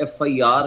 FIR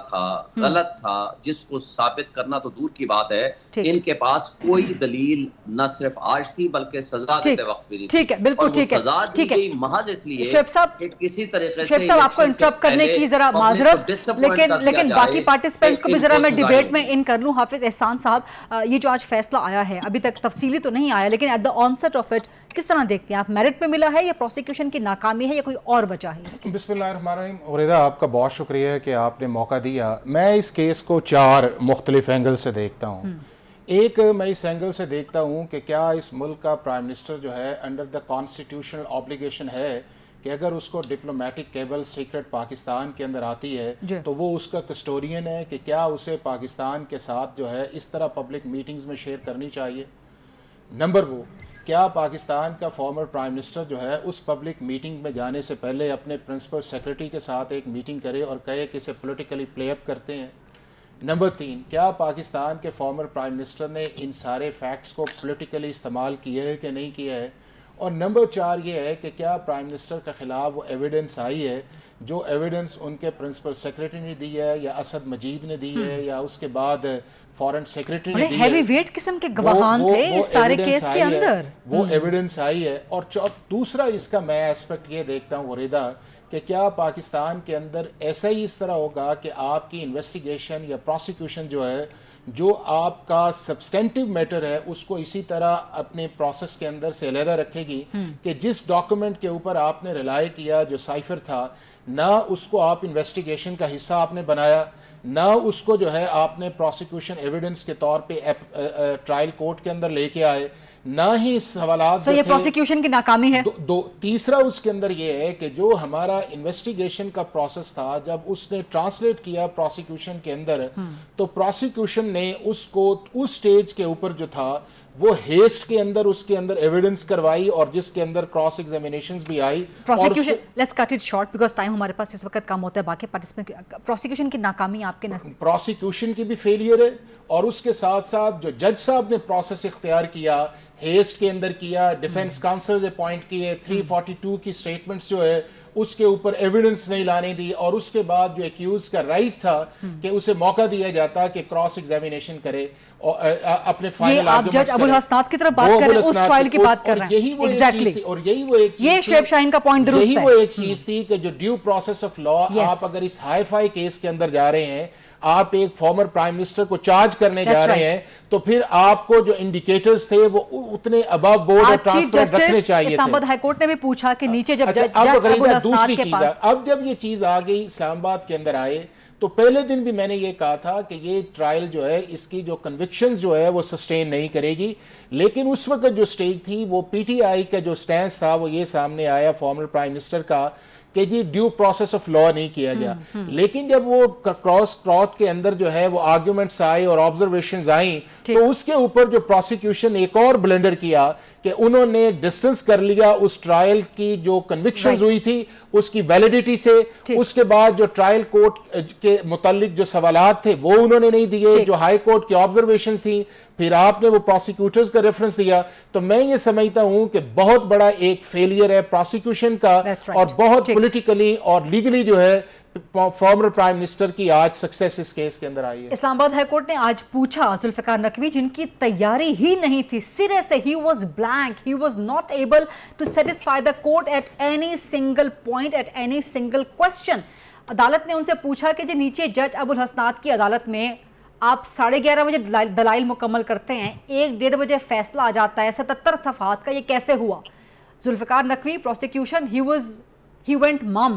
تھا غلط تھا جس کو ثابت کرنا تو دور کی بات ہے، ان کے پاس کوئی دلیل نہ صرف آج تھی بلکہ سزا دیتے وقت بھی نہیں تھی۔ ٹھیک ہے، بالکل ٹھیک ہے، سزا دی گئی محض اس لیے شعیب صاحب کہ کسی طریقے سے شعیب صاحب آپ کو انٹرپٹ کرنے کی ذرا معذرت، لیکن باقی پارٹیسپینٹس کو بھی ذرا میں ڈیبیٹ میں ان کر لوں۔ حافظ احسان صاحب، یہ جو آج فیصلہ آیا ہے ابھی تک تفصیلی تو نہیں آیا، لیکن at the onset of it کس طرح دیکھتے ہیں آپ؟ میرٹ پہ ملا ہے یا پروسیکیوشن کی ناکامی ہے یا کوئی اور وجہ ہے اس کی؟ بسم اللہ الرحمن الرحیم۔ عریدہ آپ کا بہت شکریہ کہ آپ نے موقع دیا۔ میں اس کیس کو 4 مختلف اینگل سے دیکھتا ہوں۔ ایک، میں اس اینگل سے دیکھتا ہوں کہ کیا اس ملک کا پرائم منسٹر جو ہے انڈر دا کانسٹیٹیوشنل آبلیگیشن ہے کہ اگر اس کو ڈپلومیٹک کیبل سیکرٹ پاکستان کے اندر آتی ہے تو وہ اس کا کسٹورین ہے، کہ کیا اسے پاکستان کے ساتھ جو ہے اس طرح پبلک میٹنگز میں شیئر کرنی چاہیے۔ نمبر 2، کیا پاکستان کا فارمر پرائم منسٹر جو ہے اس پبلک میٹنگ میں جانے سے پہلے اپنے پرنسپل سیکرٹری کے ساتھ ایک میٹنگ کرے اور کہے کہ اسے پولیٹیکلی پلے اپ کرتے ہیں۔ نمبر 3، کیا پاکستان کے فارمر پرائم منسٹر نے ان سارے فیکٹس کو پولیٹیکلی استعمال کیا ہے کہ نہیں کیا ہے۔ اور نمبر 4 یہ ہے کہ کیا پرائم منسٹر کے خلاف وہ ایویڈنس آئی ہے جو ایویڈنس ان کے پرنسپل سیکرٹری نے دی ہے یا اسد مجید نے دی ہے یا اس کے بعد فارن سیکرٹری نے دی ہے۔ ہیوی ویٹ قسم کے گواہان تھے اس سارے کیس کے اندر، وہ ایویڈنس آئی ہے۔ اور دوسرا اس کا میں ایسپیکٹ یہ دیکھتا ہوں وریدہ کہ کیا پاکستان کے اندر ایسا ہی اس طرح ہوگا کہ آپ کی انویسٹیگیشن یا پروسیکیوشن جو ہے، جو آپ کا سبسٹینٹیو میٹر ہے، اس کو اسی طرح اپنے پروسیس کے اندر سے علیحدہ رکھے گی کہ جس ڈاکومنٹ کے اوپر آپ نے ریلائی کیا جو سائفر تھا، نہ اس کو آپ انویسٹیگیشن کا حصہ آپ نے بنایا، نہ اس کو جو ہے آپ نے پروسیکیوشن ایویڈنس کے طور پہ ٹرائل کورٹ کے اندر لے کے آئے، نہ ہی سوالات یہ پروسیکیوشن کی ناکامی ہے۔ تیسرا اس کے اندر یہ ہے کہ جو ہمارا انویسٹیگیشن کا پروسیس تھا، جب اس نے ٹرانسلیٹ کیا پروسیکیوشن کے اندر، تو پروسیکیوشن نے اس کو اس سٹیج کے اوپر جو تھا وہ ہیسٹ کے اندر اس کے اندر ایویڈنس کروائی اور جس کے اندر کراس ایگزامینیشنز بھی آئی۔ Let's cut it short because time ہمارے پاس اس وقت کم ہوتا ہے۔ باقی پارٹیسپینٹ، پروسیکیوشن کی ناکامی آپ کے نزدیک؟ پروسیکیوشن کی بھی فیلئر ہے، اور اس کے ساتھ ساتھ جو جج صاحب نے پروسیس اختیار کیا، ہیسٹ کے اندر کیا، ڈیفنس کاؤنسلز اپوائنٹ کیے، 342 کی سٹیٹمنٹس جو ہے اس کے اوپر ایویڈنس نہیں لانے دی، اور اس کے بعد جو ایکیوز کا رائٹ تھا کہ اسے موقع دیا جاتا کہ کراس ایگزامینیشن کرے اور اپنے فائنل آپ جج ابو الحسنات کی طرف بات کر رہے ہیں، اس ٹرائل کی بات کر رہے ہیں۔ یہی وہ ایک چیز تھی، اور یہی وہ ایک چیز، یہ شعیب شاہین کا پوائنٹ درست ہے، یہی وہ ایک چیز تھی کہ جو ڈیو پروسیس آف لا، آپ اگر اس ہائی فائی کیس کے اندر جا رہے ہیں، آپ ایک فارمر پرائم منسٹر کو چارج کرنے جا رہے ہیں، تو پھر آپ کو جو انڈیکیٹرز تھے وہ اتنے ابو بورڈ اور ٹرانسپیرنٹ رکھنے چاہیے تھے۔ اسلام آباد ہائی کورٹ نے بھی پوچھا کہ نیچے جب جج ابو الحسنات کے پاس، اب جب یہ چیز آ گئی اسلام آباد کے اندر آئے، تو پہلے دن بھی میں نے یہ کہا تھا کہ یہ ٹرائل جو ہے اس کی جو کنوکشنز جو ہے وہ سسٹین نہیں کرے گی، لیکن اس وقت جو سٹیج تھی وہ پی ٹی آئی کا جو سٹینس تھا وہ یہ سامنے آیا فارمر پرائم منسٹر کا کہ جی ڈیو پروسیس آف لا نہیں کیا گیا۔ لیکن جب وہ کراس کورٹ کے اندر جو ہے وہ آرگیومنٹس آئے اور آبزرویشنز آئیں، تو اس کے اوپر جو پروسیکیوشن ایک اور بلنڈر کیا کہ انہوں نے ڈسٹنس کر لیا اس ٹرائل کی جو کنوکشنز ہوئی تھی اس کی ویلیڈیٹی سے۔ اس کے بعد جو ٹرائل کورٹ کے متعلق جو سوالات تھے وہ انہوں نے نہیں دیے، جو ہائی کورٹ کی آبزرویشنز تھیں، پھر آپ نے وہ پروسیکیوٹرز کا ریفرنس دیا۔ تو میں یہ سمجھتا ہوں کہ بہت بڑا ایک فیلئر ہے پروسیکیوشن کا، اور بہت پولیٹیکلی اور لیگلی جو ہے فارمر پرائم منسٹر کی آج سکسیس اس کیس کے اندر آئی ہے۔ اسلام آباد ہائی کورٹ نے آج پوچھا ذوالفقار نقوی، جن کی تیاری ہی نہیں تھی سرے سے، he was blank, he was not able to satisfy the court at any single point, at any single question۔ عدالت نے ان سے پوچھا کہ جی نیچے جج ابو الحسنات کی عدالت میں آپ 11:30 بجے دلائل مکمل کرتے ہیں، 1-1:30 بجے فیصلہ آ جاتا ہے 77 صفحات کا، یہ کیسے ہوا؟ Zulfiqar Naqvi prosecution he went mum,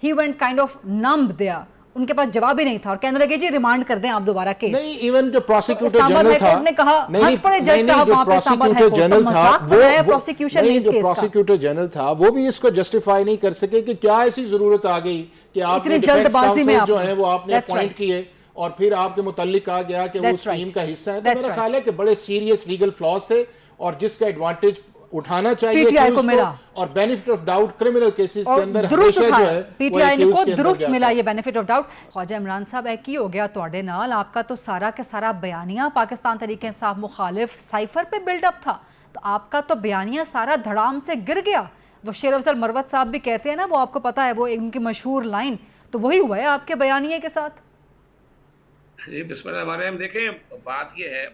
he went kind of numb there، ان کے پاس جواب ہی نہیں تھا اور کہنے لگے جی ریمانڈ کر دیں آپ دوبارہ کیس۔ نہیں، ایون جو پروسیکیوٹر اسلام آباد جنرل ہائی تھا، کورٹ نے کہا ہنس پڑے جج صاحب وہاں پہ اسلام آباد ہائی کورٹ، تو مذاق کر رہے ہیں پروسیکیوشن نے اس کیس کا۔ پروسیکیوٹر جنرل تھا وہ بھی اس کو جسٹیفائی نہیں کر سکے کہ کیا ایسی ضرورت آ گئی کہ آپ نے ڈیفنس کاؤنسل جو ہیں وہ آپ نے اپوائنٹ کیے اور پھر آپ کے متعلق کہا گیا کہ وہ اس ٹیم کا حصہ ہے۔ تو میرا خیال ہے کہ بڑے سیریس لیگل فلاز تھے اور جس کا ایڈوانٹیج اٹھانا چاہیے پی ٹی آئی کو ملا، اور benefit of doubt criminal cases کے اندر درست ہمیشہ جو ہے پی ٹی آئی کو درست ملا یہ بینیفٹ آف ڈاؤٹ۔ خواجہ عمران صاحب ایک ہی ہو گیا تواڈے نال، آپ کا تو سارا کے سارا بیانیہ پاکستان تحریک انصاف مخالف سائفر پہ بلڈ اپ تھا، تو آپ کا تو بیانیہ سارا دھڑام سے گر گیا۔ وہ شیر افضل مروت صاحب بھی کہتے ہیں نا، وہ آپ کو پتا ہے وہ ان کی مشہور لائن، تو وہی ہوا ہے آپ کے بیانیے کے ساتھ۔ جی بسم اللہ الرحمن الرحیم. دیکھیں بات یہ ہے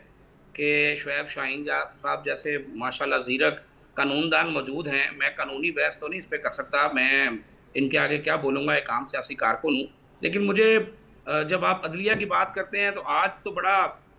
کہ شعیب شاہین صاحب جیسے ماشاءاللہ زیرک قانون دان موجود ہیں. میں قانونی بحث تو نہیں اس پہ کر سکتا, میں ان کے آگے کیا بولوں گا, ایک عام سیاسی کارکن ہوں. لیکن مجھے جب آپ عدلیہ کی بات کرتے ہیں تو آج تو بڑا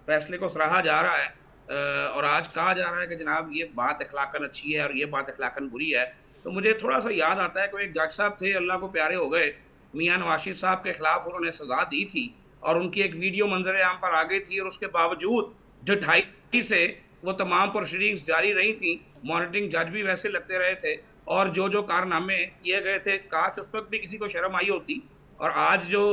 فیصلے کو سراہا جا رہا ہے اور آج کہا جا رہا ہے کہ جناب یہ بات اخلاقاً اچھی ہے اور یہ بات اخلاقاً بری ہے. تو مجھے تھوڑا سا یاد آتا ہے کہ ایک جج صاحب تھے, اللہ کو پیارے ہو گئے, میاں نواز صاحب کے خلاف انہوں نے سزا دی تھی اور ان کی ایک ویڈیو منظر عام پر آ گئی تھی, اور اس کے باوجود جو 2.5 سے وہ تمام پروسیڈنگز جاری رہی تھیں, مانیٹرنگ جج بھی ویسے لگتے رہے تھے, اور جو کارنامے کیے گئے تھے کاش اس وقت بھی کسی کو شرم آئی ہوتی. اور آج جو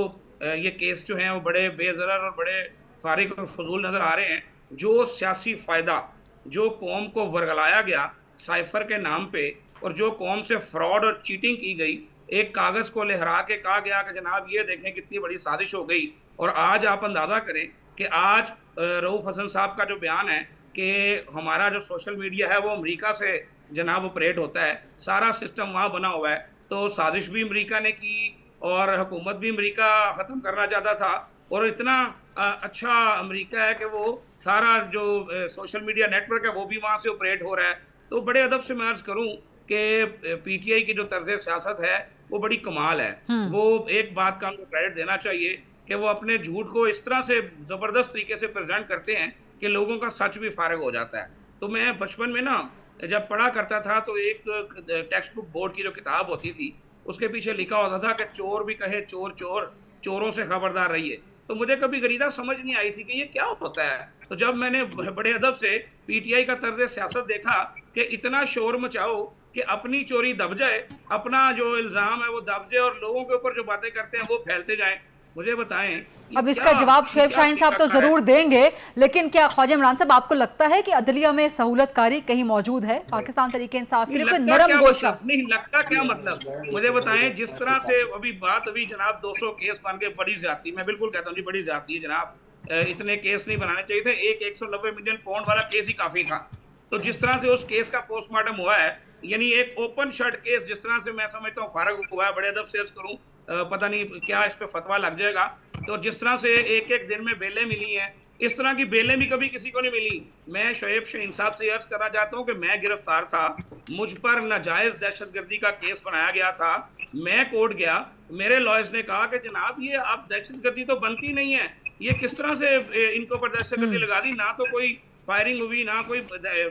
یہ کیس جو ہیں وہ بڑے بے ضرر اور بڑے فارغ اور فضول نظر آ رہے ہیں. جو سیاسی فائدہ جو قوم کو ورگلایا گیا سائفر کے نام پہ, اور جو قوم سے فراڈ اور چیٹنگ کی گئی, ایک کاغذ کو لہرا کے کہا گیا کہ جناب یہ دیکھیں کتنی بڑی سازش ہو گئی. اور آج آپ اندازہ کریں کہ آج رؤوف حسن صاحب کا جو بیان ہے کہ ہمارا جو سوشل میڈیا ہے وہ امریکہ سے جناب آپریٹ ہوتا ہے, سارا سسٹم وہاں بنا ہوا ہے. تو سازش بھی امریکہ نے کی اور حکومت بھی امریکہ ختم کرنا چاہتا تھا, اور اتنا اچھا امریکہ ہے کہ وہ سارا جو سوشل میڈیا نیٹ ورک ہے وہ بھی وہاں سے آپریٹ ہو رہا ہے. تو بڑے ادب سے میں عرض کروں کہ پی ٹی آئی کی جو طرز سیاست ہے وہ بڑی کمال ہے. وہ ایک بات کا ہم کو کریڈٹ دینا چاہیے کہ وہ اپنے جھوٹ کو اس طرح سے زبردست طریقے سے پریزنٹ کرتے ہیں کہ لوگوں کا سچ بھی فارغ ہو جاتا ہے. تو میں بچپن میں نا جب پڑھا کرتا تھا تو ایک ٹیکسٹ بک بورڈ کی جو کتاب ہوتی تھی اس کے پیچھے لکھا ہوتا تھا کہ چور بھی کہے چور چور, چوروں سے خبردار رہیے. تو مجھے کبھی غریزہ سمجھ نہیں آئی تھی کہ یہ کیا ہوتا ہے. تو جب میں نے بڑے ادب سے پی ٹی آئی کا طرز سیاست دیکھا کہ اتنا شور مچاؤ کہ اپنی چوری دب جائے, اپنا جو الزام ہے وہ دب جائے, اور لوگوں کے اوپر جو باتیں کرتے ہیں وہ پھیلتے جائیں. مجھے بتائیں اب اس کا جواب شعیب شاہین صاحب تو ضرور دیں گے, لیکن کیا خواجہ عمران صاحب آپ کو لگتا ہے کہ عدلیہ میں سہولت کاری کہیں موجود ہے پاکستان تحریک انصاف کے لیے کوئی نرم گوشہ؟ نہیں لگتا کیا مطلب, مجھے بتائیں جس طرح سے ابھی بات ہوئی جناب 200 کیس بن کے بڑی زیادتی, میں بالکل کہتا ہوں جی بڑی زیادتی ہے جناب, اتنے کیس نہیں بنانے چاہیے تھے, ایک 190 ملین پاؤنڈ والا کیس ہی کافی تھا. تو جس طرح سے اس کیس کا پوسٹ مارٹم ہوا ہے, یعنی ایک اوپن شٹ کیس جس طرح سے میں سمجھتا ہوں فارغ ہوا ہے, بڑے ادب سے عرض کروں, پتہ نہیں کیا اس پہ فتویٰ لگ جائے گا. تو جس طرح سے ایک ایک دن میں بیلیں ملی ہیں, اس طرح کی بیلیں بھی کبھی کسی کو نہیں ملی. میں شعیب شاہین صاحب سے عرض کرنا چاہتا ہوں کہ میں گرفتار تھا, مجھ پر ناجائز دہشت گردی کا کیس بنایا گیا تھا, میں کورٹ گیا, میرے لائرز نے کہا کہ جناب یہ اب دہشت گردی تو بنتی نہیں ہے, یہ کس طرح سے ان کو پر دہشت گردی لگا دی, نہ تو کوئی فائرنگ ہوئی, نہ کوئی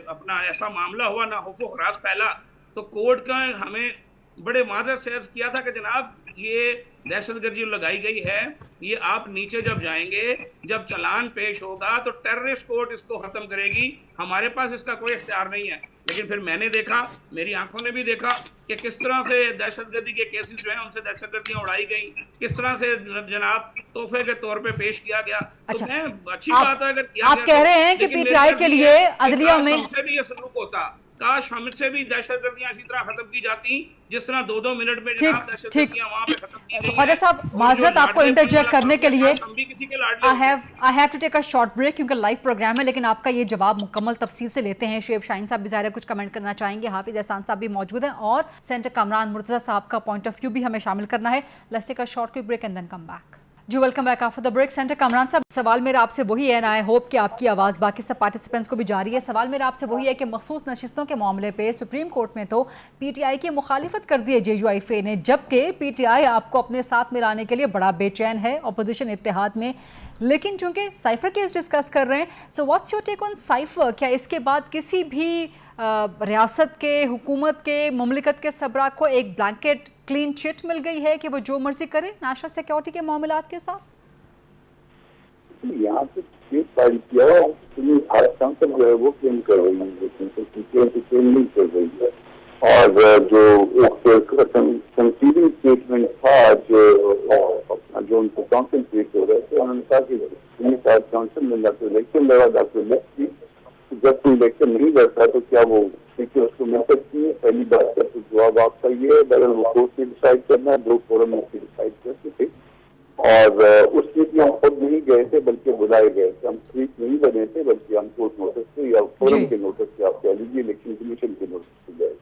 اپنا ایسا معاملہ ہوا, نہ خوف و خراش پھیلا. تو کورٹ کا ہمیں بڑے معذرت سے عرض کیا تھا کہ جناب یہ دہشت گردی لگائی گئی ہے, یہ آپ نیچے جب جائیں گے, جب چلان پیش ہوگا تو ٹیررسٹ کورٹ اس کو ختم کرے گی, ہمارے پاس اس کا کوئی اختیار نہیں ہے. لیکن پھر میں نے دیکھا, میری آنکھوں نے بھی دیکھا کہ کس طرح سے دہشت گردی کے کیسز جو ہیں ان سے دہشت گردیاں اڑائی گئیں, کس طرح سے جناب تحفے کے طور پہ پیش کیا گیا. تو میں اچھی بات ہے اگر آپ کہہ رہے ہیں کہ پی ٹی آئی کے لیے عدلیہ میں ہم سے بھی یہ سلوک ہوتا, کاش ہم سے بھی دہشت گردیاں اسی طرح ختم کی جاتی جس طرح 2-2 منٹ میں جناب دہشت گردیاں وہاں پہ ختم کی گئی. خواجہ صاحب معذرت آپ کو انٹرجیکٹ کرنے کے لیے I have to take a short break کیونکہ لائیو پروگرام ہے, لیکن آپ کا یہ جواب مکمل تفصیل سے لیتے ہیں. شعیب شاہین صاحب بھی ظاہر ہے کچھ کمنٹ کرنا چاہیں گے, حافظ احسان صاحب بھی موجود ہیں, اور سینٹر کامران مرتضیٰ صاحب کا پوائنٹ آف ویو بھی ہمیں شامل کرنا ہے. Let's take a short quick break and then come back. جی welcome back after the break. Senator Kamran صاحب, سوال میرا آپ سے وہی ہے, آئی ہوپ کہ آپ کی آواز باقی سب پارٹیسپینٹس کو بھی جاری ہے. سوال میرا آپ سے وہی ہے کہ مخصوص نشستوں کے معاملے پہ سپریم کورٹ میں تو پی ٹی آئی کی مخالفت کر دی ہے جے یو آئی فے نے, جبکہ پی ٹی آئی آپ کو اپنے ساتھ ملانے کے لیے بڑا بے چین ہے اپوزیشن اتحاد میں. لیکن چونکہ سائفر کیس ڈسکس کر رہے ہیں, so what's your take on cipher? کیا اس کے بعد کسی بھی ریاست کے, حکومت کے, مملکت کے سربراہ کو ایک بلینکٹ کلین چٹ مل گئی ہے کہ وہ جو مرضی کرے نیشنل سیکیورٹی کے معاملات کے ساتھ؟ یہاں پہ کیس فائل کیا کونسل جو ہے وہ کلیم کر رہی ہے, کلیم نہیں کر رہی ہے. اور جو ایک کنسیڈنگ اسٹیٹمنٹ تھا جو ان کو کونسل پیش ہو رہے تھے, انہوں نے کہا کہ کونسل میں ڈاکٹر الیکشن لڑا, ڈاکٹر الیکٹ کی, جب کوئی الیکشن نہیں لڑتا تو کیا وہ اس کو مل سکتی ہے؟ پہلی بات کا جواب آپ کا یہ ہے, اگر وہ کورٹ سے ڈیسائڈ کرنا ہے, 2 فورم میں سے ڈیسائڈ کرتے تھے. اور اس کے لیے ہم خود نہیں گئے تھے بلکہ بلائے گئے تھے, ہم ٹھیک نہیں بنے تھے بلکہ ہم کورٹ نوٹس سے یا فورم کے نوٹس سے, آپ کہہ لیجیے الیکشن کمیشن کے نوٹس سے گئے.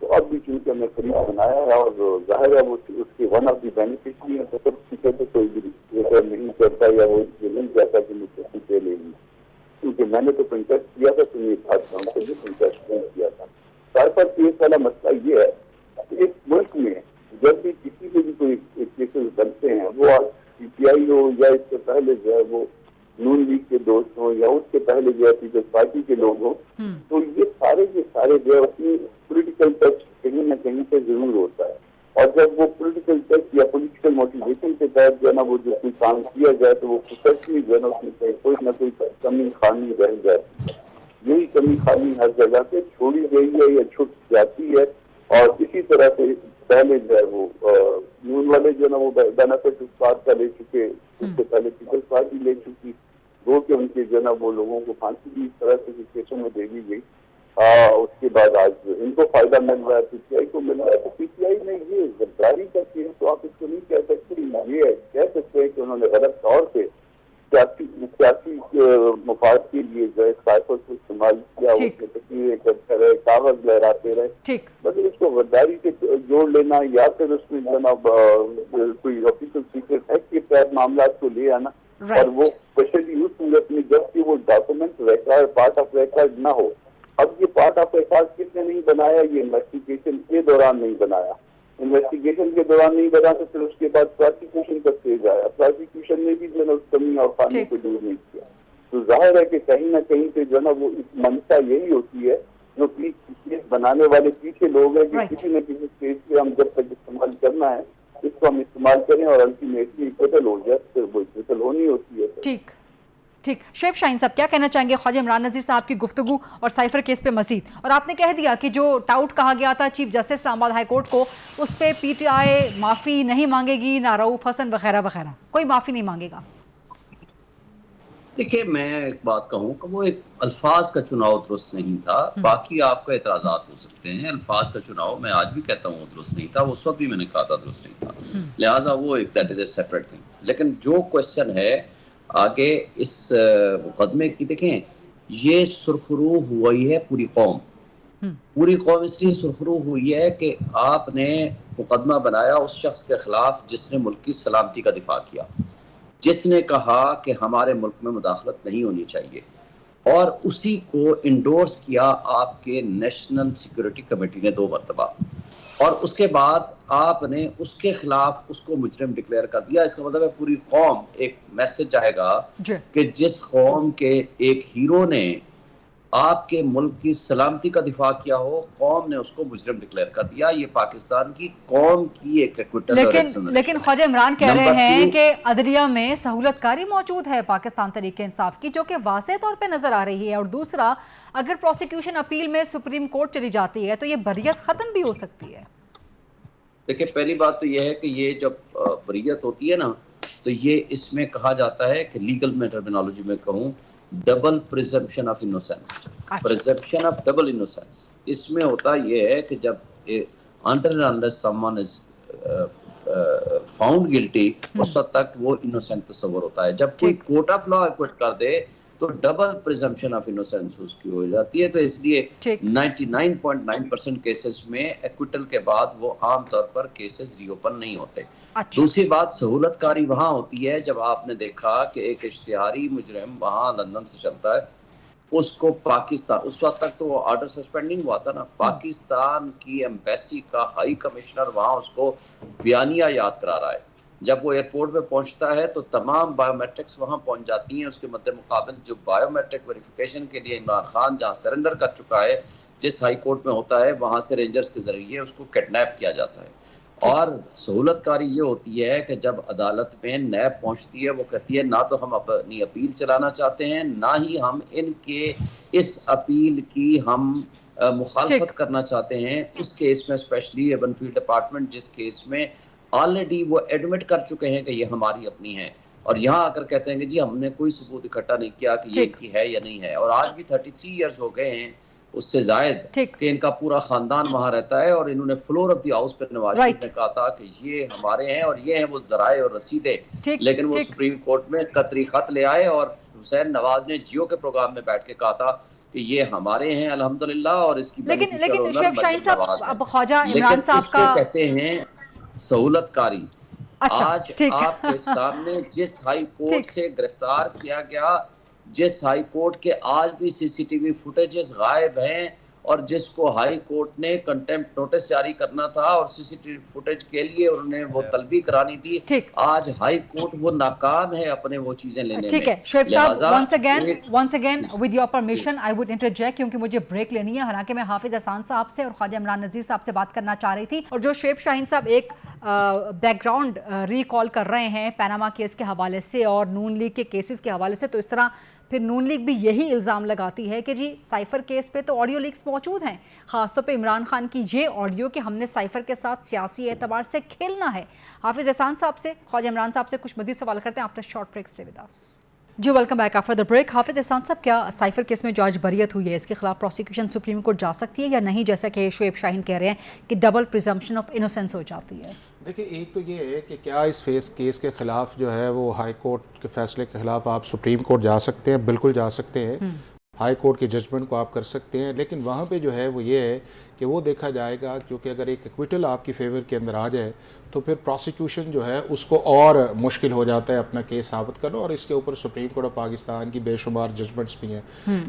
تو اب بھی چونکہ ہم نے قریب بنایا ہے, اور ظاہر ہے وہ اس کے ون آف دی بینیفیشری ہیں, تو سب ٹھیک ہے, تو کوئی بھی نہیں کرتا یا وہ نہیں میں نے تو کنٹیسٹ کیا تھا، تو یہ بات بھی کنٹیسٹ نہیں کیا تھا. سائفر کیس والا مسئلہ یہ ہے کہ اس ملک میں جب بھی کسی سے بھی کوئی کیسز بنتے ہیں، وہ پی ٹی آئی ہو یا اس سے پہلے جو ہے وہ نون لیگ کے دوست ہوں یا اس سے پہلے جو ہے پیپلز پارٹی کے لوگ ہوں، تو یہ سارے جو ہے اپنی پولیٹیکل ٹچ کہیں نہ کہیں پہ ضرور ہوتا ہے. اور جب وہ پولیٹیکل ٹچ یا پولیٹیکل موٹیویشن کے تحت جو ہے نا وہ جو کوئی کام کیا جائے تو وہ پروفیشنلی جو ہے نا اس میں کوئی نہ کوئی کمی خامی رہ جاتی ہے. یہی کمی خامی ہر جگہ پہ چھوڑی گئی ہے یا چھٹ جاتی ہے. اور اسی طرح سے پہلے جو ہے وہ نون والے جو ہے نا وہ بینیفٹ اس بات کا لے چکے، اس سے پہلے پیپلز پارٹی لے چکی، وہ کہ ان کے جو ہے نا وہ لوگوں کو پھانسی بھی اس طرح سے کیسوں میں دے دی گئی. اس کے بعد آج ان کو فائدہ مل رہا ہے، پی ٹی آئی کو مل رہا ہے. تو پی ٹی آئی نے یہ غداری کا کیا تو آپ اس کو نہیں کہہ سکتے. یہ کہہ سکتے ہیں کہ انہوں نے غلط طور سے سیاسی مفاد کے لیے جو ہے سائفر کو استعمال کیا، اس میں تصویریں کرتے رہے، کاغذ لہراتے رہے. مگر اس کو غداری سے جوڑ لینا یا پھر اس میں جناب کوئی آفیشل سیکرٹ ایکٹ کے تحت معاملات کو لے آنا، اور وہ اسپیشلی اس صورت میں جب کہ وہ document record part of record نہ ہو. اب یہ پارٹ آف ریکارڈ کس نے نہیں بنایا؟ یہ انویسٹیگیشن کے دوران نہیں بنایا. انویسٹیگیشن کے دوران نہیں بنا تو پھر اس کے بعد پروسیکیوشن کا اسٹیج آیا، پروسیکیوشن نے بھی جو ہے نا اس کمی اور خامی کو دور نہیں کیا. تو ظاہر ہے کہ کہیں نہ کہیں پہ جو ہے نا وہ منشا یہی ہوتی ہے جو کیس بنانے والے پیچھے لوگ ہیں کہ کسی نہ کسی اسٹیج پہ ہم جب تک استعمال کرنا ہے اس کو ہم استعمال کریں اور الٹیمیٹلی قتل ہو جائے، پھر وہ قتل ہونی ہوتی ہے. ٹھیک. شعیب شاہین صاحب کیا کہنا چاہیں گے خواجہ عمران نذیر صاحب کی گفتگو اور سائفر کیس پہ مزید؟ اور آپ نے کہہ دیا کہ جو ٹاؤٹ کہا گیا تھا چیف جسٹس اسلام آباد ہائی کورٹ کو، اس پہ پی ٹی آئی معافی نہیں مانگے گی، نہ رؤوف حسن وغیرہ وغیرہ، کوئی معافی نہیں مانگے گا. دیکھیں میں ایک بات کہوں کہ وہ ایک الفاظ کا چناؤ درست نہیں تھا. باقی آپ کا اعتراضات ہو سکتے ہیں، الفاظ کا چناؤ میں آج بھی کہتا ہوں درست نہیں تھا، اس وقت بھی میں نے کہا تھا درست نہیں تھا، لہٰذا وہ ایک that is a separate thing. لیکن جو کوشچن ہے آگے اس مقدمے کی، دیکھیں یہ سرخرو ہوئی ہے پوری قوم اس لیے سرخرو ہوئی ہے کہ آپ نے مقدمہ بنایا اس شخص کے خلاف جس نے ملک کی سلامتی کا دفاع کیا، جس نے کہا کہ ہمارے ملک میں مداخلت نہیں ہونی چاہیے، اور اسی کو انڈورس کیا آپ کے نیشنل سیکورٹی کمیٹی نے 2 مرتبہ، اور اس کے بعد آپ نے اس کے خلاف اس کو مجرم ڈکلیئر کر دیا. اس کا مطلب ہے پوری قوم، ایک میسج آئے گا کہ جس قوم کے ایک ہیرو نے آپ کے ملک کی سلامتی کا دفاع کیا ہو، قوم نے اس کو مجرم ڈکلیئر کر دیا. یہ پاکستان کی قوم کی ایک ایکوٹل. لیکن خواجہ عمران کہہ رہے ہیں کہ عدلیہ میں سہولت کاری موجود ہے پاکستان تحریک انصاف کی، جو کہ واضح طور پہ نظر آ رہی ہے. اور دوسرا، اگر پروسیکیوشن اپیل میں سپریم کورٹ چلی جاتی ہے تو یہ بریت ختم بھی ہو سکتی ہے. دیکھیں پہلی بات تو یہ ہے کہ یہ جب بریت ہوتی ہے نا تو یہ اس میں کہا جاتا ہے کہ لیگل میں ٹرمینالوجی میں کہوں double presumption of innocence. Presumption of double innocence اس میں ہوتا یہ ہے کہ جب until and unless someone is found guilty اس وقت تک وہ انوسینٹ تصور ہوتا ہے. جب کوئی کورٹ آف لا ایکوٹ کر دے تو ڈبل پریزمپشن آف انوسینس اس کی ہو جاتی ہے. تو اس لیے 99.9% کیسز میں ایکوٹل کے بعد وہ عام طور پر کیسز ری اوپن نہیں ہوتے. دوسری بات سہولت کاری وہاں ہوتی ہے جب آپ نے دیکھا کہ ایک اشتہاری مجرم وہاں لندن سے چلتا ہے، اس کو پاکستان، اس وقت تک تو وہ آرڈر سسپینڈنگ ہوا تھا نا، پاکستان کی ایمبیسی کا ہائی کمشنر وہاں اس کو بیانیہ یاد کرا رہا ہے. جب وہ ایئرپورٹ پہ پہنچتا ہے تو تمام بایو میٹرکس وہاں پہنچ جاتی ہیں. اس کے مد مقابل جو بایو میٹرک ویریفیکیشن کے لیے عمران خان جہاں سرنڈر کر چکا ہے، جس ہائی کورٹ میں ہوتا ہے، وہاں سے رینجرز کے ذریعے اس کو کڈنیپ کیا جاتا ہے. اور سہولت کاری یہ ہوتی ہے کہ جب عدالت میں نیب پہنچتی ہے، وہ کہتی ہے نہ تو ہم اپنی اپیل چلانا چاہتے ہیں، نہ ہی ہم ان کے اس اپیل کی ہم مخالفت کرنا چاہتے ہیں. اس کیس میں اسپیشلی ایون فیلڈ ڈپارٹمنٹ جس کیس میں آلریڈی وہ ایڈمٹ کر چکے ہیں کہ یہ ہماری اپنی ہے، اور یہاں آ کر کہتے ہیں کہ جی ہم نے کوئی ثبوت اکٹھا نہیں کیا کہ یہ کی ہے یا نہیں ہے. اور آج بھی 33 ایئرز ہو گئے ہیں اس سے زائد کہ ان کا پورا خاندان وہاں رہتا ہے، اور انہوں نے فلور آف دی ہاؤس پہ نواز شریف نے کہا تھا کہ یہ ہمارے ہیں اور یہ ہیں وہ ذرائع اور رسیدیں. لیکن وہ سپریم کورٹ میں قطری خط لے آئے اور حسین نواز نے جیو کے پروگرام میں بیٹھ کے کہا تھا کہ یہ ہمارے ہیں الحمدللہ، اور اس کی لیکن شعیب شاہین صاحب، اب خواجہ عمران صاحب کا کہتے ہیں سہولت کاری. آج آپ کے سامنے جس ہائی کورٹ سے گرفتار کیا گیا جس ہائی کورٹ کے آج بھی سی سی ٹی وی فوٹیجز غائب ہیں اور جس کو ہائی کورٹ نے کنٹمپٹ نوٹس جاری کرنا تھا اور سی سی ٹی وی فوٹیج کے لیے انہوں نے وہ طلبی کرانی تھی, آج ہائی کورٹ وہ ناکام ہے اپنے وہ چیزیں لینے میں. ٹھیک ہے شعیب صاحب, once again with your permission I would interject کیونکہ مجھے بریک لینی ہے. حالانکہ میں حافظ احسان صاحب سے اور خواجہ عمران نذیر صاحب سے بات کرنا چاہ رہی تھی, اور جو شعیب شاہین صاحب ایک بیک گراؤنڈ ریکال کر رہے ہیں پیناما کیس کے حوالے سے اور نون لیگ کے کیسز کے حوالے سے, تو اس طرح پھر نون لیگ بھی یہی الزام لگاتی ہے کہ جی سائفر کیس پہ تو آڈیو لیکس موجود ہیں, خاص طور پہ عمران خان کی یہ آڈیو کہ ہم نے سائفر کے ساتھ سیاسی اعتبار سے کھیلنا ہے. حافظ احسان صاحب سے, خواجہ عمران صاحب سے کچھ مزید سوال کرتے ہیں after short break. Stay with us. جی welcome back after the break. Hafiz Ehsan صاحب, کیا سائفر کیس میں جو آج بریت ہوئی ہے اس کے خلاف پروسیکیوشن سپریم کورٹ جا سکتی ہے یا نہیں, جیسا کہ شعیب شاہین کہہ رہے ہیں کہ ڈبل پریزمپشن آف انوسینس ہو جاتی ہے؟ دیکھیں, ایک تو یہ ہے کہ کیا اس کیس کے خلاف جو ہے وہ ہائی کورٹ کے فیصلے کے خلاف آپ سپریم کورٹ جا سکتے ہیں؟ بالکل جا سکتے ہیں, ہائی کورٹ کے ججمنٹ کو آپ کر سکتے ہیں, لیکن وہاں پہ جو ہے وہ یہ ہے کہ وہ دیکھا جائے گا کیونکہ اگر ایک ایکویٹل آپ کی فیور کے اندر آ جائے تو پھر پروسیکیوشن جو ہے اس کو اور مشکل ہو جاتا ہے اپنا کیس ثابت کرنا, اور اس کے اوپر سپریم کورٹ آف پاکستان کی بے شمار ججمنٹس بھی ہیں.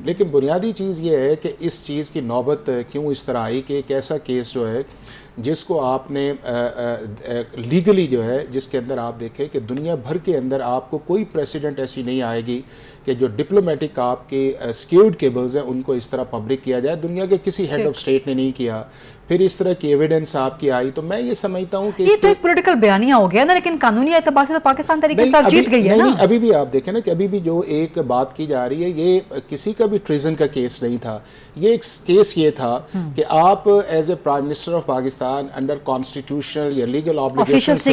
لیکن بنیادی چیز یہ ہے کہ اس چیز کی نوبت کیوں اس طرح آئی کہ ایک ایسا کیس جو ہے جس کو آپ نے لیگلی جو ہے جس کے اندر آپ دیکھیں کہ دنیا بھر کے اندر آپ کو کوئی پریسیڈنٹ ایسی نہیں آئے گی کہ جو ڈپلومیٹک آپ کے سیکیورڈ کیبلز ہیں ان کو اس طرح پبلک کیا جائے. دنیا کے کسی ہیڈ آف اسٹیٹ نے نہیں کیا. پھر اس طرح کی ایویڈنس آپ کی آئی, تو میں یہ سمجھتا ہوں کہ یہ تو ایک پولیٹیکل بیانیہ ہو گیا نا, لیکن قانونی اعتبار سے تو پاکستان تحریک انصاف جیت گئی ہے نا. ابھی بھی آپ دیکھیں نا کہ ابھی بھی جو ایک بات کی جا رہی ہے یہ کسی کا بھی ٹریزن کا کیس نہیں تھا. یہ ایک کیس یہ تھا کہ آپ as a prime minister of Pakistan under constitutional یا لیگل آبلیگیشن سے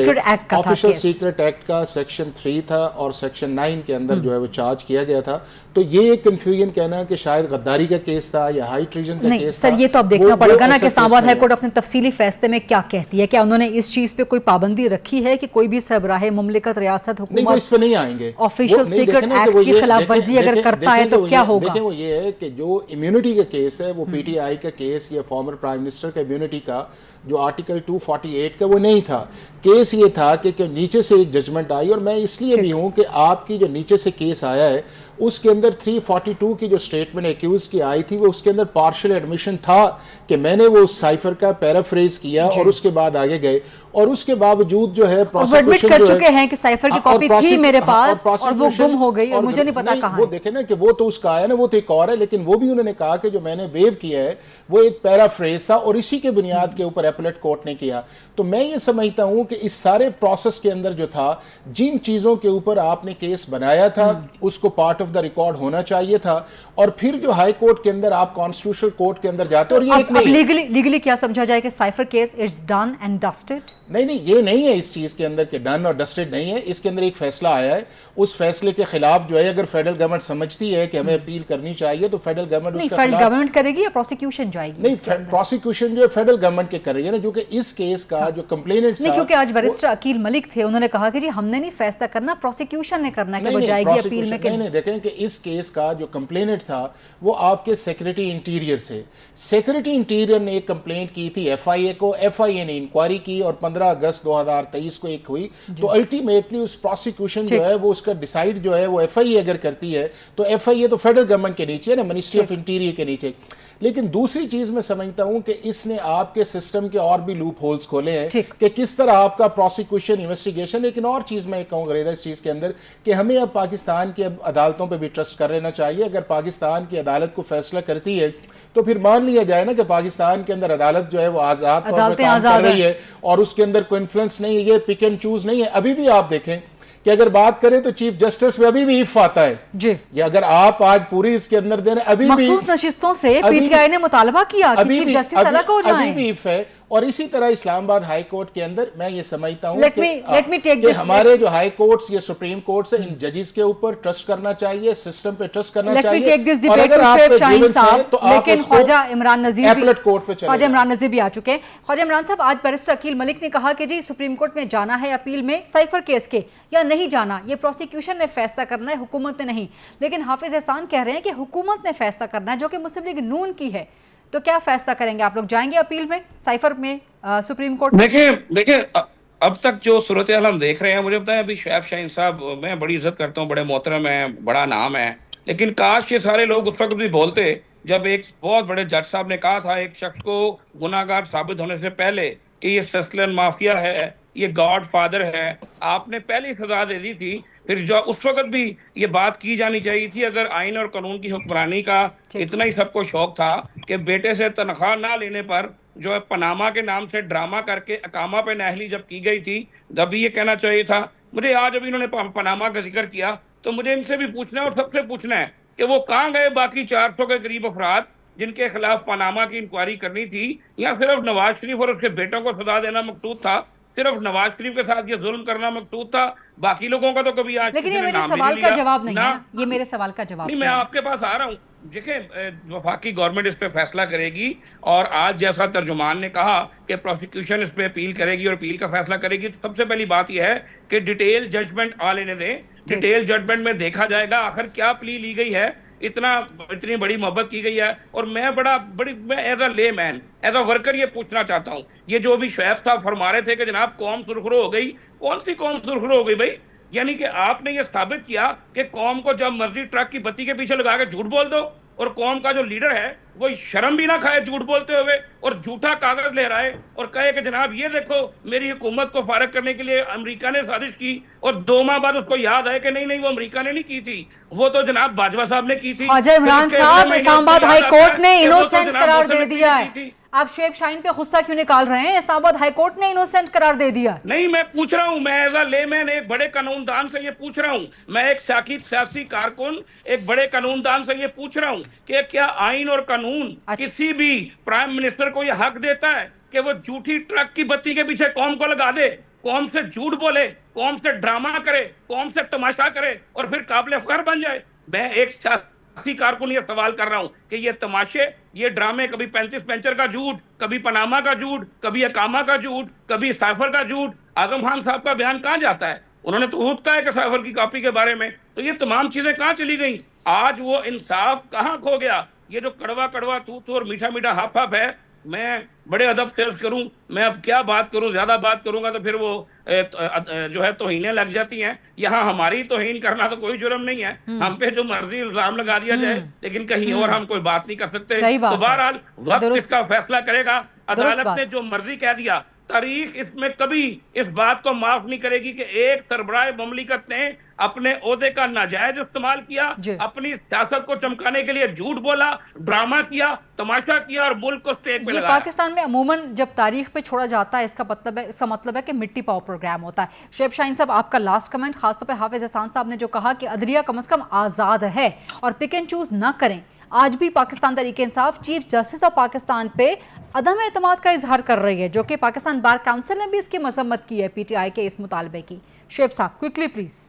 آفیشل سیکرٹ ایکٹ کا سیکشن 3 تھا اور سیکشن 9 کے اندر جو ہے وہ چارج کیا گیا تھا. تو یہ ایک کنفیوژن کہنا کہ شاید غداری کا کیس تھا یا ہائی ٹریزن کا کیس تھا. سر یہ تو اب دیکھنا پڑے گا نا کہ اسلام آباد ہائی کورٹ اپنے تفصیلی فیصلے میں کیا کہتی ہے. کیا انہوں نے اس چیز پہ کوئی پابندی رکھی ہے کہ کوئی بھی سربراہ مملکت ریاست حکومت اس پہ نہیں آئیں گے آفیشل سیکرٹ ایکٹ کی خلاف ورزی اگر کرتا ہے تو کیا ہوگا؟ دیکھیں وہ یہ ہے کہ جو امیونٹی کا کیس ہے وہ پی ٹی آئی کا کیس یا فارمر پرائم منسٹر کا امیونٹی کا جو آرٹیکل 248 کا وہ نہیں تھا. کیس یہ تھا کہ نیچے سے ایک ججمنٹ آئی, اور میں اس لیے بھی ہوں کہ آپ کی جو نیچے سے کیس آیا ہے اس کے اندر 342 کی جو سٹیٹمنٹ ایکیوز کی آئی تھی وہ اس کے اندر پارشل ایڈمیشن تھا کہ میں نے وہ سائفر کا پیرافریز کیا اور اس کے بعد آگے گئے, اور اس کے باوجود جو ہے پروسیکیوشن کر چکے ہیں کہ سائفر کی کاپی تھی میرے پاس اور وہ گم ہو گئی اور مجھے نہیں پتا کہاں ہے. وہ دیکھیں نا کہ وہ تو اس کا آیا نا, وہ تو ایک اور ہے, لیکن وہ بھی انہوں نے کہا کہ جو میں نے ویو کیا ہے وہ ایک پیرافریز تھا اور اسی کے بنیاد کے اوپر ایپلیٹ کورٹ نے کیا. تو میں یہ سمجھتا ہوں کہ اس سارے پروسیس کے اندر جو تھا جن چیزوں کے اوپر آپ نے کیس بنایا تھا اس کو پارٹ آف دا ریکارڈ ہونا چاہیے تھا, اور پھر جو ہائی کورٹ کے اندر آپ کانسٹیٹیوشنل کورٹ کے اندر جاتے, اور یہ ایک نہیں لیگلی کیا سمجھا جائے کہ cipher case it's done and dusted. نہیں یہ نہیں ہے اس چیز کے اندر کہ ڈن اور ڈسٹڈ نہیں ہے. اس کے اندر ایک فیصلہ آیا ہے, اس فیصلے کے خلاف جو ہے اگر فیڈرل گورنمنٹ سمجھتی ہے کہ ہمیں اپیل کرنی چاہیے تو فیڈرل گورنمنٹ اس کا فیڈرل گورنمنٹ کرے گی یا پروسیکیوشن جائے گی؟ نہیں, پروسیکیوشن جو ہے فیڈرل گورنمنٹ کے کر رہی ہے نا, جو کہ اس کیس کا جو کمپلیننٹ نہیں, کیونکہ آج بیرسٹر عقیل ملک تھے, انہوں نے کہا کہ جی ہم نے نہیں فیصلہ کرنا, پروسیکیوشن نے کرنا کہ وہ جائے گی اپیل میں. نہیں دیکھیں کہ اس کیس کا جو کمپلیننٹ تھا وہ آپ کے سیکریٹری انٹیریئر سے, سیکریٹری انٹیریئر نے ایک کمپلینٹ کی تھی ایف آئی اے کو, ایف آئی اے نے انکوائری کی اور 15 اگست 2023 کو ایک ہوئی. تو الٹیمیٹلی اس پروسیکیوشن جو ہے وہ اس کا ڈیسائیڈ جو ہے وہ ایف آئی اے اگر کرتی ہے تو ایف آئی اے تو فیڈرل گورنمنٹ کے نیچے ہے نا, منسٹری آف انٹیریئر کے نیچے. لیکن دوسری چیز میں سمجھتا ہوں کہ اس نے آپ کے سسٹم کے اور بھی لوپ ہولز کھولے ہیں کہ کس طرح آپ کا پروسیکیوشن انویسٹیگیشن. لیکن اور چیز میں کہوں گا اس چیز کے اندر کہ ہمیں اب پاکستان کی عدالتوں پہ بھی ٹرسٹ کر لینا چاہیے. اگر پاکستان کی عدالت کو فیصلہ کرتی ہے تو پھر مان لیا جائے نا کہ پاکستان کے اندر عدالت جو ہے وہ آزاد طور پہ کام کر رہی ہے اور اس کے اندر کوئی انفلوئنس نہیں ہے, یہ پک اینڈ چوز نہیں ہے. ابھی بھی آپ دیکھیں کہ اگر بات کریں تو چیف جسٹس میں ابھی بھی ایف آتا ہے جی, یہ اگر آپ آج پوری اس کے اندر دینے ابھی بھی مخصوص نشستوں سے پی ٹی آئی نے مطالبہ کیا کہ چیف جسٹس الگ ہو جائیں, ابھی بھی ایف ہے. اور اسی طرح اسلام آباد ہائی کورٹ کے اندر میں یہ سمجھتا ہوں کہ ہمارے جو ہائی کورٹس یا سپریم کورٹس ہیں ان ججز کے اوپر ٹرسٹ کرنا چاہیے, سسٹم پہ ٹرسٹ کرنا چاہیے. اور اگر آپ کے جیون سے تو آپ اس کو ایپلیٹ کورٹ پہ چلے. خواجہ عمران نذیر بھی آ چکے ہیں. خواجہ عمران صاحب, آج بیرسٹر عقیل ملک نے کہا کہ جی سپریم کورٹ میں جانا ہے اپیل میں سائفر کیس کے یا نہیں جانا, یہ پروسیکیوشن نے فیصلہ کرنا ہے, حکومت نے نہیں. لیکن حافظ احسان کہہ رہے ہیں کہ حکومت نے فیصلہ کرنا ہے جو کہ مسلم لیگ نون کی ہے. تو کیا فیصلہ کریں گے آپ لوگ, جائیں گے اپیل میں سائفر میں سپریم کورٹ؟ دیکھیں اب تک جو صورتحال ہم دیکھ رہے ہیں, مجھے بتائیں ابھی شعیب شاہین صاحب, میں بڑی عزت کرتا ہوں, بڑے محترم ہیں, بڑا نام ہے, لیکن کاش یہ سارے لوگ اس وقت بھی بولتے جب ایک بہت بڑے جج صاحب نے کہا تھا ایک شخص کو گناہ گار ثابت ہونے سے پہلے کہ یہ سسلن مافیا ہے، یہ گاڈ فادر ہے، آپ نے پہلی سزا دے دی تھی. پھر جو اس وقت بھی یہ بات کی جانی چاہیے تھی، اگر آئین اور قانون کی حکمرانی کا اتنا ہی سب کو شوق تھا کہ بیٹے سے تنخواہ نہ لینے پر جو ہے پاناما کے نام سے ڈرامہ کر کے اقامہ پہ نااہلی جب کی گئی تھی، جب بھی یہ کہنا چاہیے تھا. مجھے آج ابھی انہوں نے پاناما کا ذکر کیا تو مجھے ان سے بھی پوچھنا ہے اور سب سے پوچھنا ہے کہ وہ کہاں گئے باقی 400 کے قریب افراد جن کے خلاف پاناما کی انکوائری کرنی تھی، یا صرف نواز شریف اور اس کے بیٹوں کو سزا دینا مقصود تھا، صرف نواز شریف کے ساتھ یہ ظلم کرنا مقصود تھا، باقی لوگوں کا تو کبھی آج لیکن یہ میرے سوال کا جواب نہیں ہے، یہ میرے سوال کا جواب نہیں. میں آپ کے پاس آ رہا ہوں. دیکھیں وفاقی گورنمنٹ اس پہ فیصلہ کرے گی، اور آج جیسا ترجمان نے کہا کہ پروسیکیوشن اس پہ اپیل کرے گی اور اپیل کا فیصلہ کرے گی، تو سب سے پہلی بات یہ ہے کہ ڈیٹیل ججمنٹ آ لینے دیں. ڈیٹیل ججمنٹ میں دیکھا جائے گا آخر کیا پلی لی گئی ہے، اتنی بڑی محبت کی گئی ہے. اور میں ایز اے لے مین، ایز اے ورکر یہ پوچھنا چاہتا ہوں، یہ جو بھی شعیب صاحب فرما رہے تھے کہ جناب قوم سرخرو ہو گئی، کون سی قوم سرخرو ہو گئی بھائی؟ یعنی کہ آپ نے یہ ثابت کیا کہ قوم کو جب مرضی ٹرک کی بتی کے پیچھے لگا کے جھوٹ بول دو، اور قوم کا جو لیڈر ہے وہ شرم بھی نہ کھائے جھوٹ بولتے ہوئے اور جھوٹا کاغذ لہرائے اور کہے کہ جناب یہ دیکھو میری حکومت کو فارغ کرنے کے لیے امریکہ نے سازش کی، اور 2 ماہ بعد اس کو یاد آئے کہ نہیں وہ امریکہ نے نہیں کی تھی، وہ تو جناب باجوہ صاحب نے کی تھی. خواجہ عمران صاحب، اسلام آباد ہائی کورٹ نے انوسینٹ قرار دے دیا ہے. آپ شعیب شاہین پہ غصہ کیوں نکال رہے ہیں؟ اسلام آباد ہائی کورٹ نے انوسینٹ قرار دے دیا. نہیں، میں پوچھ رہا ہوں، میں ایز اے لے مین ایک بڑے قانون دان سے یہ پوچھ رہا ہوں، میں ایک سیاسی کارکن ایک بڑے قانون دان سے یہ پوچھ رہا ہوں کہ کیا آئین اور قانون کسی بھی پرائم منسٹر کو یہ حق دیتا ہے کہ وہ جھوٹی ٹرک کی بتی کے پیچھے قوم کو لگا دے، قوم سے جھوٹ بولے، قوم سے ڈرامہ کرے، قوم سے تماشا کرے اور پھر قابل فخر بن جائے؟ میں ایک سیاسی کارکن یہ سوال کر رہا ہوں کہ یہ تماشے، یہ ڈرامے، کبھی 35 پینچر کا جھوٹ، کبھی پاناما کا جھوٹ، کبھی اقامہ کا جھوٹ، کبھی سائفر کا جھوٹ، اعظم خان صاحب کا بیان کہاں جاتا ہے؟ انہوں نے تو خود کہا ہے کہ سائفر کی کاپی کے بارے میں، تو یہ تمام چیزیں کہاں چلی گئیں؟ آج وہ انصاف کہاں کھو گیا؟ یہ جو کڑوا کڑوا تو اور میٹھا میٹھا ہاف ہاف ہے، میں بڑے ادب سے عرض کروں، میں اب کیا بات کروں، زیادہ بات کروں گا تو پھر وہ جو ہے توہینیں لگ جاتی ہیں. یہاں ہماری توہین کرنا تو کوئی جرم نہیں ہے، ہم پہ جو مرضی الزام لگا دیا جائے، لیکن کہیں اور ہم کوئی بات نہیں کر سکتے. تو بہرحال وقت اس کا فیصلہ کرے گا. عدالت نے جو مرضی کہہ دیا، تاریخ اس میں کبھی اس بات کو معاف نہیں کرے گی کہ ایک سربراہ مملکت نے اپنے عہدے کا ناجائز استعمال کیا، اپنی سیاست کو چمکانے کے لیے جھوٹ بولا، ڈرامہ کیا، تماشا کیا اور ملک کو سٹیک پہ لگایا. پاکستان میں عموماً جب تاریخ پہ چھوڑا جاتا ہے اس کا مطلب ہے کہ مٹی پاؤ پروگرام ہوتا ہے. شعیب شاہین صاحب، آپ کا لاسٹ کمنٹ، خاص طور پہ حافظ احسان صاحب نے جو کہا کہ عدلیہ کم از کم آزاد ہے اور پک اینڈ چوز نہ کریں. آج بھی Pakistan Tehreek Insaf chief justice of Pakistan پہ عدم اعتماد کا اظہار کر رہی ہے، جو کہ پاکستان بار کاؤنسل نے بھی اس کی مذمت کی ہے پی ٹی آئی کے اس مطالبے کی. شعیب صاحب کوئکلی پلیز.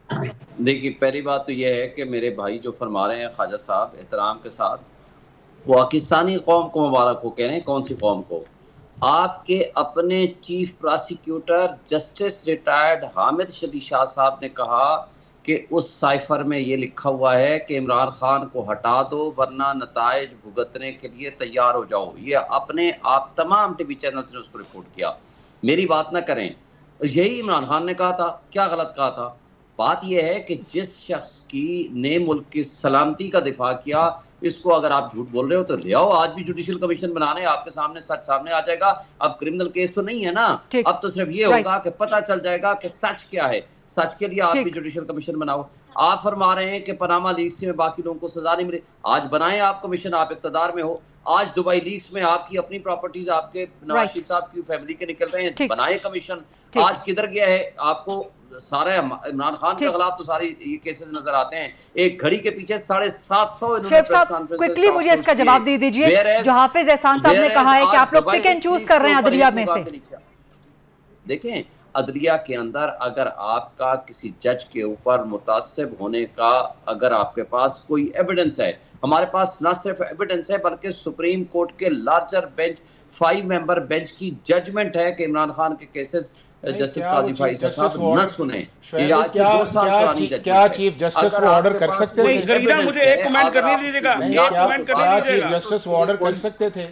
دیکھیے، پہلی بات تو یہ ہے کہ میرے بھائی جو فرما رہے ہیں خواجہ صاحب احترام کے ساتھ، پاکستانی قوم کو مبارک ہو کہہ رہے ہیں. کون سی قوم کو؟ آپ کے اپنے chief prosecutor justice retired Hamid Shadi Shah sahib نے کہا کہ اس سائفر میں یہ لکھا ہوا ہے کہ عمران خان کو ہٹا دو ورنہ نتائج بھگتنے کے لیے تیار ہو جاؤ. یہ اپنے آپ تمام ٹی وی چینلز نے اس کو رپورٹ کیا. میری بات نہ کریں، یہی عمران خان نے کہا تھا. کیا غلط کہا تھا؟ بات یہ ہے کہ جس شخص کی نے ملک کی سلامتی کا دفاع کیا، اس کو اگر آپ جھوٹ بول رہے ہو تو لے آؤ. آج بھی جوڈیشل کمیشن بنانے، آپ کے سامنے سچ سامنے آ جائے گا. اب کرمنل کیس تو نہیں ہے نا، اب تو صرف یہ ہوگا کہ پتہ چل جائے گا کہ سچ کیا ہے. سچ کے لیے آپ بھی جوڈیشل کمیشن بناؤ. آپ فرما رہے ہیں کہ پاناما لیکس میں باقی لوگوں کو سزا نہیں ملی. آج بنائیں آپ کمیشن، آپ اقتدار میں ہو. آج دبئی لیکس میں آپ کی اپنی پراپرٹیز آپ کے نواز شریف صاحب کی فیملی کے نکل رہے ہیں، بنائیں کمیشن. آج کدھر گیا ہے؟ آپ کو سارے عمران خان کے خلاف تو ساری یہ کیسز نظر آتے ہیں. ایک گھڑی کے پیچھے 750. شعیب صاحب کوئکلی مجھے اس کا جواب دے دیجئے. جو حافظ احسان صاحب نے کہا ہے کہ آپ لوگ پک اینڈ چوز کر رہے ہیں عدلیہ میں سے. دیکھیں، عدلیہ کے اندر اگر آپ کا کسی جج کے اوپر متعصب ہونے کا اگر آپ کے پاس کوئی ایویڈنس ہے، ہمارے پاس نہ صرف ایویڈنس ہے بلکہ سپریم کورٹ کے لارجر بینچ 5 ممبر بینچ کی ججمنٹ ہے کہ عمران خان کے کیسز جسٹس قاضی فائز صاحب نہ سنیں. کیا چیف جسٹس وہ آرڈر کر سکتے تھے؟ مجھے ایک کمنٹ کرنے دیجیے گا. کیا چیف جسٹس وہ آرڈر کر سکتے تھے؟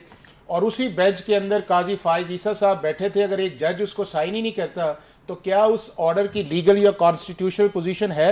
اور اسی بینچ کے اندر قاضی فائز عیسیٰ صاحب بیٹھے تھے. اگر ایک جج اس کو سائن ہی نہیں کرتا تو کیا اس آرڈر کی لیگل یا کانسٹیٹیوشنل پوزیشن ہے؟